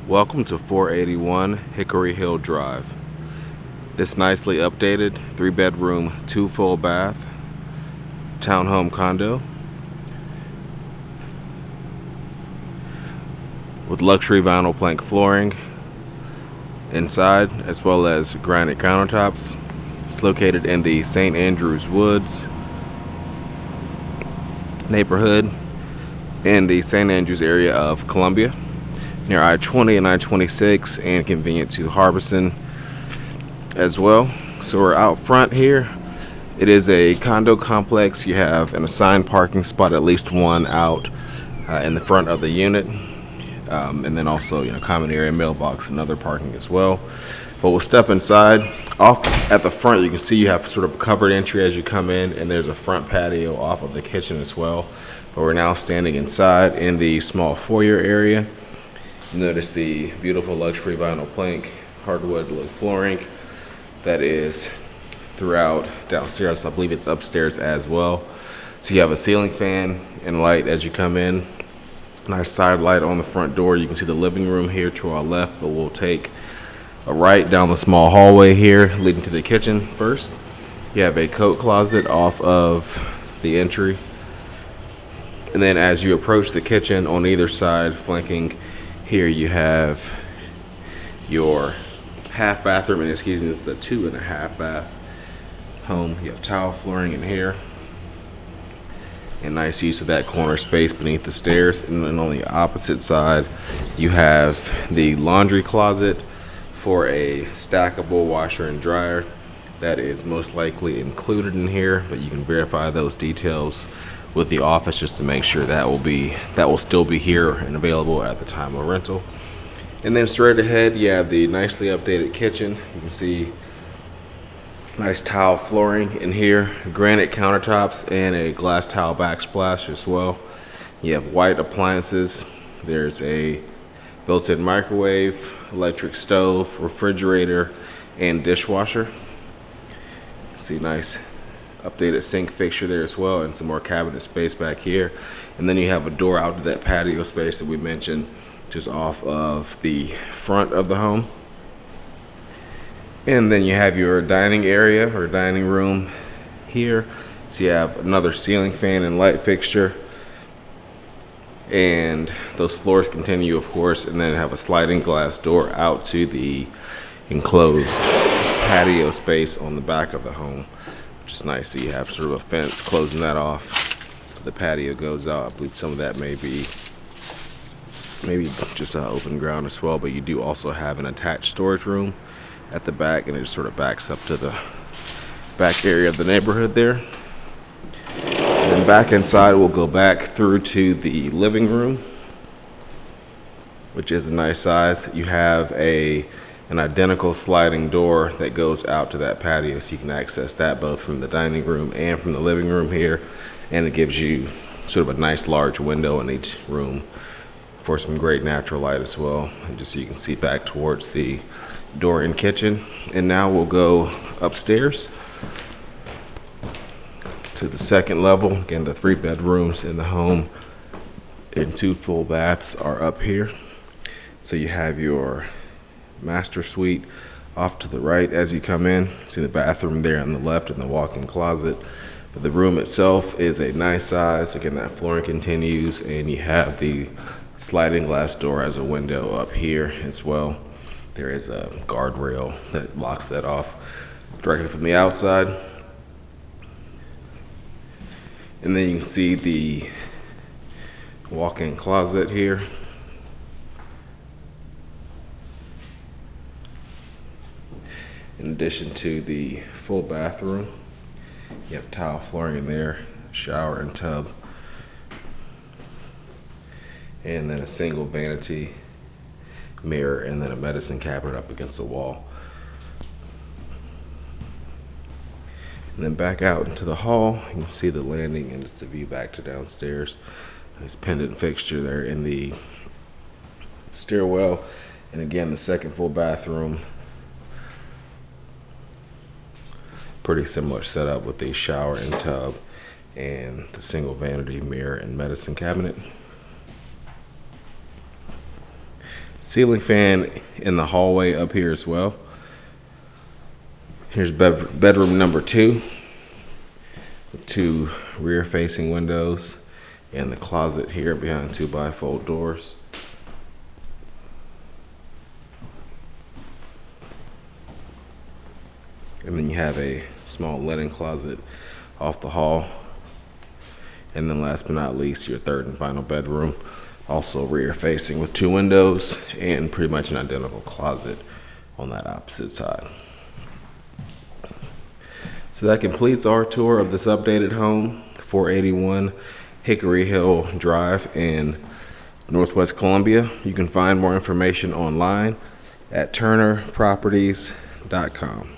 Welcome to 481 Hickory Hill Drive. This nicely updated 3-bedroom, 2 full bath townhome condo with luxury vinyl plank flooring inside as well as granite countertops. It's located in the St. Andrews Woods neighborhood in the St. Andrews area of Columbia, near I-20 and I-26, and convenient to Harbison as well. So we're out front here. It is a condo complex. You have an assigned parking spot, at least one out in the front of the unit, and then also common area, mailbox, and other parking as well. But we'll step inside. Off at the front, you can see you have sort of a covered entry as you come in, and there's a front patio off of the kitchen as well. But we're now standing inside in the small foyer area. You notice the beautiful luxury vinyl plank, hardwood look flooring that is throughout downstairs. I believe it's upstairs as well. So you have a ceiling fan and light as you come in. Nice side light on the front door. You can see the living room here to our left, but we'll take a right down the small hallway here leading to the kitchen first. You have a coat closet off of the entry. And then as you approach the kitchen on either side, flanking here, you have your half bathroom, and this is a 2.5 bath home. You have tile flooring in here, and nice use of that corner space beneath the stairs. And then on the opposite side, you have the laundry closet for a stackable washer and dryer. That is most likely included in here, but you can verify those details with the office just to make sure that will still be here and available at the time of rental. And then straight ahead, you have the nicely updated kitchen. You can see nice tile flooring in here, granite countertops, and a glass tile backsplash as well. You have white appliances. There's a built-in microwave, electric stove, refrigerator, and dishwasher. See nice updated sink fixture there as well, and some more cabinet space back here. And then you have a door out to that patio space that we mentioned just off of the front of the home. And then you have your dining area or dining room here. So you have another ceiling fan and light fixture, and those floors continue, of course, and then have a sliding glass door out to the enclosed patio space on the back of the home, which is nice. So you have sort of a fence closing that off. The patio goes out. I believe some of that may be just open ground as well, but you do also have an attached storage room at the back, and it just sort of backs up to the back area of the neighborhood there. And then back inside, we'll go back through to the living room, which is a nice size. You have an identical sliding door that goes out to that patio, so you can access that both from the dining room and from the living room here. And it gives you sort of a nice large window in each room for some great natural light as well, and just so you can see back towards the door and kitchen. And now we'll go upstairs to the second level. Again, the 3 bedrooms in the home and 2 full baths are up here. So you have your master suite off to the right as you come in. See the bathroom there on the left and the walk-in closet. But the room itself is a nice size. Again, that flooring continues, and you have the sliding glass door as a window up here as well. There is a guardrail that locks that off directly from the outside. And then you can see the walk-in closet here. In addition to the full bathroom, you have tile flooring in there, shower and tub, and then a single vanity mirror, and then a medicine cabinet up against the wall. And then back out into the hall, you can see the landing and just the view back to downstairs. Nice pendant fixture there in the stairwell, and again the second full bathroom. Pretty similar setup with the shower and tub and the single vanity mirror and medicine cabinet. Ceiling fan in the hallway up here as well. Here's bedroom number 2 with 2 rear facing windows and the closet here behind 2 bifold doors. And then you have a small linen closet off the hall. And then last but not least, your third and final bedroom, also rear facing with 2 windows and pretty much an identical closet on that opposite side. So that completes our tour of this updated home, 481 Hickory Hill Drive in Northwest Columbia. You can find more information online at turnerproperties.com.